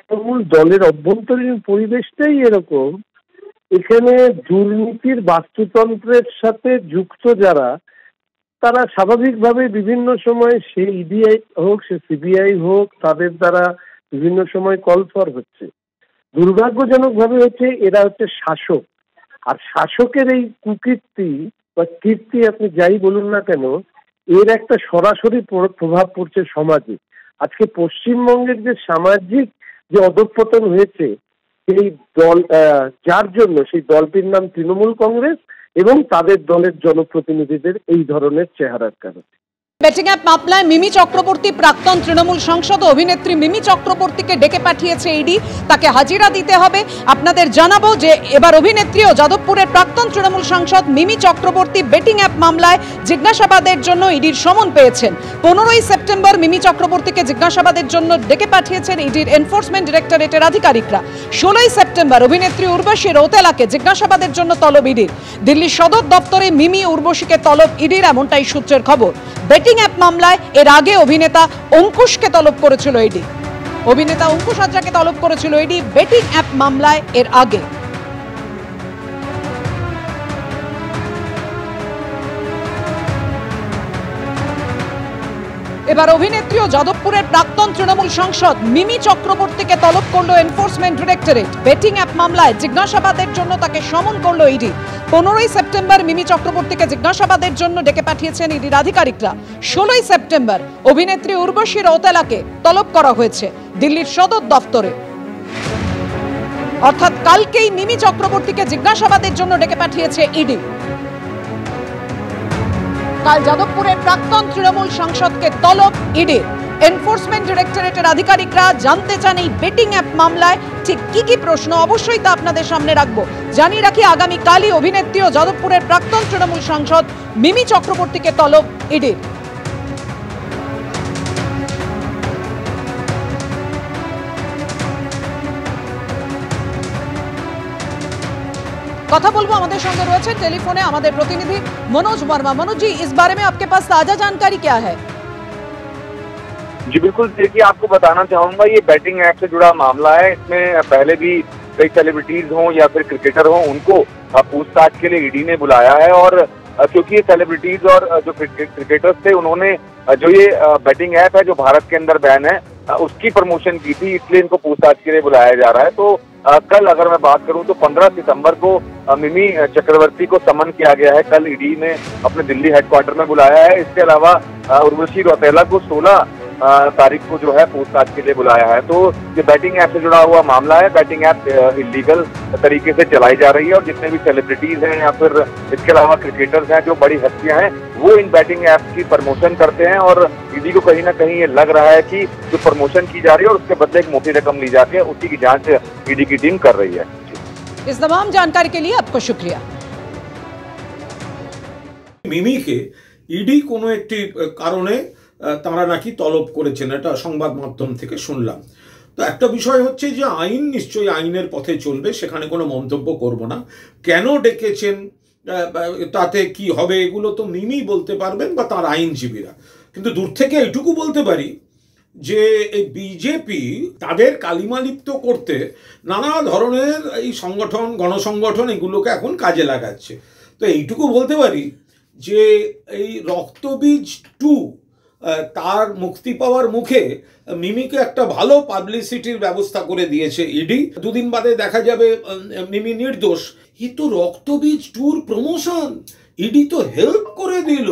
তৃণমূল দলের অভ্যন্তরীণ পরিবেশটাই এরকম। এখানে দুর্নীতির বাস্তুতন্ত্রের সাথে যুক্ত যারা, তারা স্বাভাবিকভাবে বিভিন্ন সময় সে ইডিআই হোক, সে সিবিআই হোক, তাদের দ্বারা বিভিন্ন সময় কল ফর হচ্ছে। দুর্ভাগ্যজনকভাবে হচ্ছে এরা হচ্ছে শাসক, আর শাসকের এই কুকীর্তি বা কীর্তি আপনি যাই বলুন না কেন, এর একটা সরাসরি প্রভাব পড়ছে সমাজে। আজকে পশ্চিমবঙ্গের যে সামাজিক যে অধঃপতন হয়েছে, সেই দল যার জন্য সেই দলটির নাম তৃণমূল কংগ্রেস এবং তাদের দলের জনপ্রতিনিধিদের এই ধরনের চেহারার কারণে। বেটিং অ্যাপ মামলায় মিমি চক্রবর্তী প্রাক্তন তৃণমূল সাংসদ অভিনেত্রী মিমি চক্রবর্তীকে ডেকে পাঠিয়েছে ইডি। তাকে হাজিরা দিতে হবে। আপনাদের জানাবো যে এবার অভিনেত্রী ও যাদবপুরের প্রাক্তন তৃণমূল সাংসদ মিমি চক্রবর্তী বেটিং অ্যাপ মামলায় জিজ্ঞাসাবাদের জন্য ইডির সমন পেয়েছেন। 15ই সেপ্টেম্বর মিমি চক্রবর্তীকে জিজ্ঞাসাবাদের জন্য ডেকে পাঠিয়েছেন ইডির এনফোর্সমেন্ট ডিরেক্টরেটের আধিকারিকরা। 16ই সেপ্টেম্বর অভিনেত্রী উর্বশী রৌতেলাকে জিজ্ঞাসাবাদের জন্য তলব ইডির। দিল্লির সদর দপ্তরে মিমি উর্বশীকে তলব ইডির, এমনটাই সূত্রের খবর। বেটিং অ্যাপ মামলায় এর আগে অভিনেতা অঙ্কুশকে তলব করেছিল ইডি। অভিনেতা অঙ্কুশ হাজরাকে তলব করেছিল ইডি বেটিং অ্যাপ মামলায় এর আগে। এবার অভিনেত্রী ও যাদবপুরের প্রাক্তন তৃণমূল সাংসদ মিমি চক্রবর্তীকে তলব করল এনফোর্সমেন্ট ডিরেক্টরেট। বেটিং অ্যাপ মামলায় জিজ্ঞাসাবাদের জন্য তাকে সমন করল ইডি। 15ই সেপ্টেম্বর মিমি চক্রবর্তীকে জিজ্ঞাসাবাদের জন্য ডেকে পাঠিয়েছেন ইডির আধিকারিকরা। 16ই সেপ্টেম্বর অভিনেত্রী উর্বশী রৌতেলাকে তলব করা হয়েছে দিল্লির সদর দফতরে। অর্থাৎ কালকেই মিমি চক্রবর্তীকে জিজ্ঞাসাবাদের জন্য ডেকে পাঠিয়েছে ইডি। কাল যাদবপুরের প্রাক্তন তৃণমূল সাংসদকে তলব ইডির। এনফোর্সমেন্ট ডিরেক্টরেটের আধিকারিকরা জানতে চান এই বেটিং অ্যাপ মামলায় ঠিক কি কি প্রশ্ন, অবশ্যই তা আপনাদের সামনে রাখবো। জানিয়ে রাখি, আগামীকালই অভিনেত্রী ও যাদবপুরের প্রাক্তন তৃণমূল সাংসদ মিমি চক্রবর্তীকে তলব ইডির। কথা বলবো, আমাদের সঙ্গে রয়েছে টেলিফোনে আমাদের প্রতিনিধि मनोज वर्मा। मनोज जी, इस बारे में आपके पास ताजा जानकारी क्या है? जी बिल्कुल, देखिए आपको बताना चाहूंगा, ये बैटिंग ऐप से जुड़ा मामला है। इसमें पहले भी कई सेलिब्रिटीज हों या फिर क्रिकेटर हों, उनको पूछताछ के लिए ईडी ने बुलाया है। और क्योंकि ये सेलिब्रिटीज और जो क्रिकेटर्स थे, उन्होंने जो ये बैटिंग ऐप है जो भारत के अंदर बैन है, उसकी प्रमोशन की थी, इसलिए इनको पूछताछ के लिए बुलाया जा रहा है। तो कल अगर मैं बात करूं तो 15 सितंबर को मिमी चक्रवर्ती को समन किया गया है। कल ईडी ने अपने दिल्ली हेडक्वार्टर में बुलाया है। इसके अलावा उर्वशी रौतेला को 16 तारीख को जो है पूछताछ के लिए बुलाया है। तो ये बैटिंग ऐप से जुड़ा हुआ मामला है। बैटिंग ऐप इलीगल तरीके से चलाई जा रही है और जितने भी सेलिब्रिटीज हैं या फिर इसके अलावा क्रिकेटर्स हैं, जो बड़ी हस्तियां हैं, वो इन बैटिंग ऐप्स की प्रमोशन करते हैं। और ईडी को कहीं ना कहीं ये लग रहा है कि जो प्रमोशन की जा रही है और उसके बदले एक मोटी रकम ली जाती है, उसी की जांच ईडी की टीम कर रही है। इस तमाम जानकारी के लिए आपको शुक्रिया। মিমি কে ইডি কোনো একটি কারণে তারা নাকি তলব করেছেন, এটা সংবাদ মাধ্যম থেকে শুনলাম। তো একটা বিষয় হচ্ছে যে আইন নিশ্চয়ই আইনের পথে চলবে, সেখানে কোনো মন্তব্য করব না। কেন ডেকেছেন, তাতে কি হবে, এগুলো তো মিমি বলতে পারবেন বা তার আইনজীবীরা। কিন্তু দূর থেকে এটুকু বলতে পারি যে এই বিজেপি তাদের কালিমালিপ্ত করতে নানা ধরনের এই সংগঠন, গণসংগঠন, এগুলোকে এখন কাজে লাগাচ্ছে। তো এইটুকু বলতে পারি যে এই রক্তবীজ 2 তার মুক্তি পাওয়ার মুখে মিমিকে একটা ভালো পাবলিসিটির ব্যবস্থা করে দিয়েছে ইডি। দুদিন বাদে দেখা যাবে মিমি নির্দোষ। এই তো রক্তবীজ 2 প্রমোশন, ইডি তো হেল্প করে দিল।